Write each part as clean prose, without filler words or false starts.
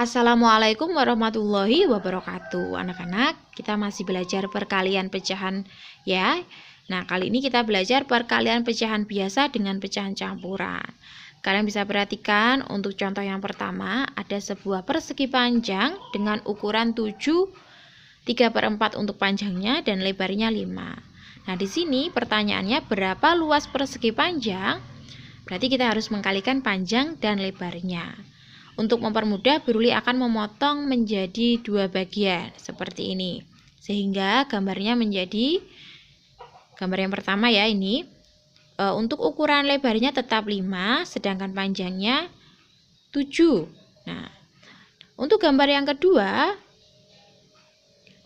Assalamualaikum warahmatullahi wabarakatuh. Anak-anak, kita masih belajar perkalian pecahan ya. Nah, kali ini kita belajar perkalian pecahan biasa dengan pecahan campuran. Kalian bisa perhatikan untuk contoh yang pertama, ada sebuah persegi panjang dengan ukuran 7, 3/4 untuk panjangnya dan lebarnya 5. Nah, di sini pertanyaannya berapa luas persegi panjang? Berarti kita harus mengkalikan panjang dan lebarnya. Untuk mempermudah, Bruli akan memotong menjadi 2 bagian seperti ini. Sehingga gambarnya menjadi gambar yang pertama ya ini. Untuk ukuran lebarnya tetap 5, sedangkan panjangnya 7. Nah, untuk gambar yang kedua,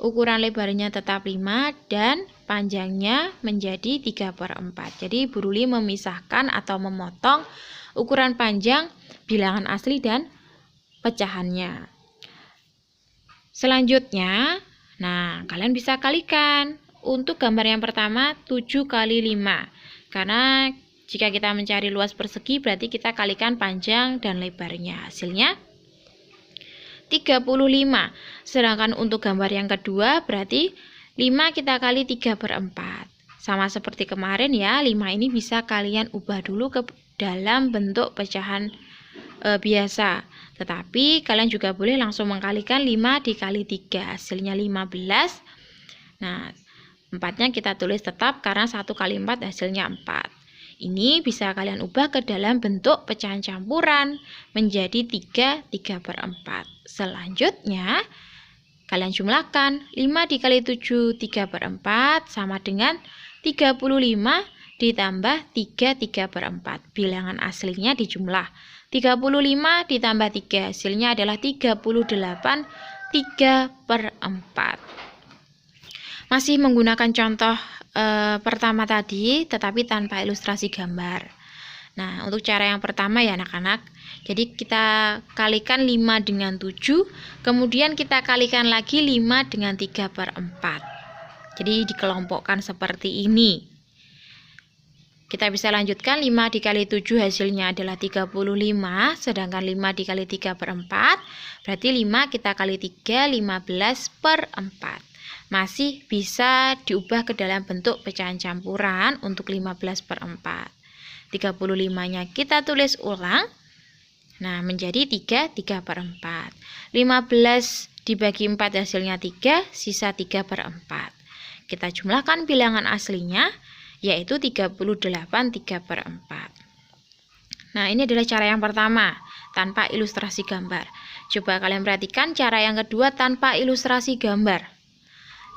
ukuran lebarnya tetap 5 dan panjangnya menjadi 3/4. Jadi Bruli memisahkan atau memotong ukuran panjang, bilangan asli dan pecahannya. Selanjutnya, nah kalian bisa kalikan. Untuk gambar yang pertama 7 kali 5. Karena jika kita mencari luas persegi berarti kita kalikan panjang dan lebarnya. Hasilnya 35. Sedangkan untuk gambar yang kedua berarti 5 kita kali 3/4. Sama seperti kemarin ya, 5 ini bisa kalian ubah dulu ke dalam bentuk pecahan biasa. Tetapi kalian juga boleh langsung mengkalikan 5 dikali 3, hasilnya 15. Nah, 4-nya kita tulis tetap karena 1 kali 4 hasilnya 4. Ini bisa kalian ubah ke dalam bentuk pecahan campuran menjadi 3/4. Selanjutnya, kalian jumlahkan 5 dikali 7, 3/4 sama dengan 35 ditambah 3/4. Bilangan aslinya dijumlah. 35 ditambah 3 hasilnya adalah 38 3/4. Masih menggunakan contoh pertama tadi tetapi tanpa ilustrasi gambar. Nah, untuk cara yang pertama ya anak-anak, jadi kita kalikan 5 dengan 7, kemudian kita kalikan lagi 5 dengan 3/4. Jadi dikelompokkan seperti ini. Kita bisa lanjutkan 5 dikali 7 hasilnya adalah 35, sedangkan 5 dikali 3/4, berarti 5 kita kali 3, 15/4. Masih bisa diubah ke dalam bentuk pecahan campuran untuk 15/4. 35-nya kita tulis ulang, nah menjadi 3/4. 15 dibagi 4 hasilnya 3, sisa 3/4. Kita jumlahkan bilangan aslinya, yaitu 38 3/4. Nah, ini adalah cara yang pertama, tanpa ilustrasi gambar. Coba kalian perhatikan cara yang kedua tanpa ilustrasi gambar.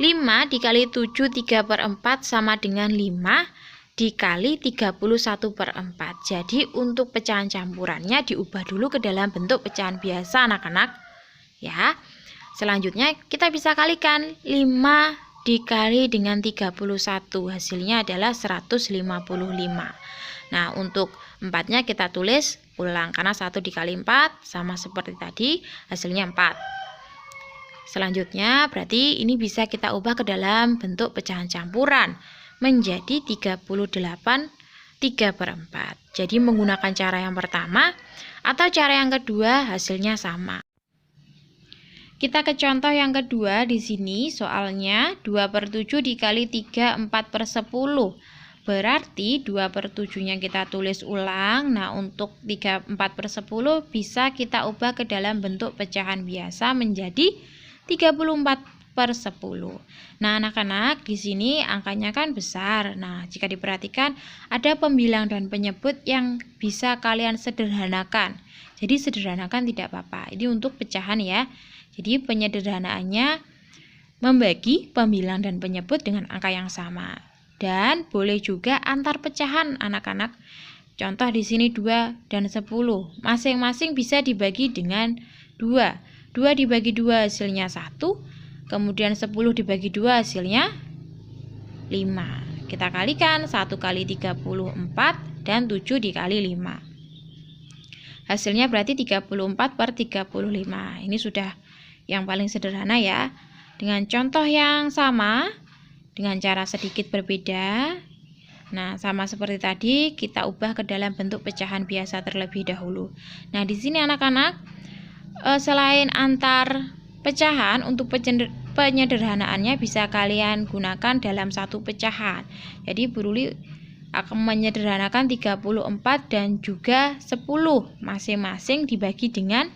5 dikali 7 3/4 sama dengan 5 dikali 31/4. Jadi untuk pecahan campurannya diubah dulu ke dalam bentuk pecahan biasa anak-anak. Ya. Selanjutnya kita bisa kalikan 5 dikali dengan 31, hasilnya adalah 155. Nah, untuk 4-nya kita tulis ulang karena 1 dikali 4 sama seperti tadi, hasilnya 4. Selanjutnya berarti ini bisa kita ubah ke dalam bentuk pecahan campuran menjadi 38 3/4. Jadi menggunakan cara yang pertama atau cara yang kedua hasilnya sama. Kita ke contoh yang kedua di sini soalnya 2/7 dikali 3 4/10. Berarti 2/7-nya kita tulis ulang. Nah, untuk 4/10 bisa kita ubah ke dalam bentuk pecahan biasa menjadi 34/10. Nah, anak-anak di sini angkanya kan besar. Nah, jika diperhatikan ada pembilang dan penyebut yang bisa kalian sederhanakan. Jadi sederhanakan tidak apa-apa. Ini untuk pecahan ya. Jadi penyederhanaannya membagi pembilang dan penyebut dengan angka yang sama. Dan boleh juga antar pecahan anak-anak. Contoh di sini 2 dan 10. Masing-masing bisa dibagi dengan 2. 2 dibagi 2 hasilnya 1. Kemudian 10 dibagi 2 hasilnya 5. Kita kalikan 1 kali 34 dan 7 dikali 5. Hasilnya berarti 34/35. Ini sudah yang paling sederhana ya. Dengan contoh yang sama, dengan cara sedikit berbeda. Nah, sama seperti tadi, kita ubah ke dalam bentuk pecahan biasa terlebih dahulu. Nah, di sini anak-anak selain antar pecahan, untuk penyederhanaannya bisa kalian gunakan dalam satu pecahan. Jadi Bu Ruli akan menyederhanakan 34 dan juga 10 masing-masing dibagi dengan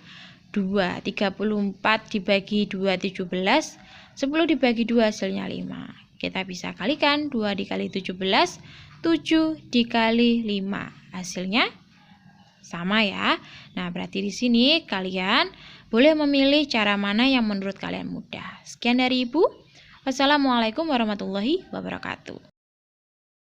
2. 34 dibagi 2 17, 10 dibagi 2 hasilnya 5. Kita bisa kalikan 2 dikali 17, 7 dikali 5. Hasilnya sama ya. Nah, berarti di sini kalian boleh memilih cara mana yang menurut kalian mudah. Sekian dari Ibu. Wassalamualaikum warahmatullahi wabarakatuh.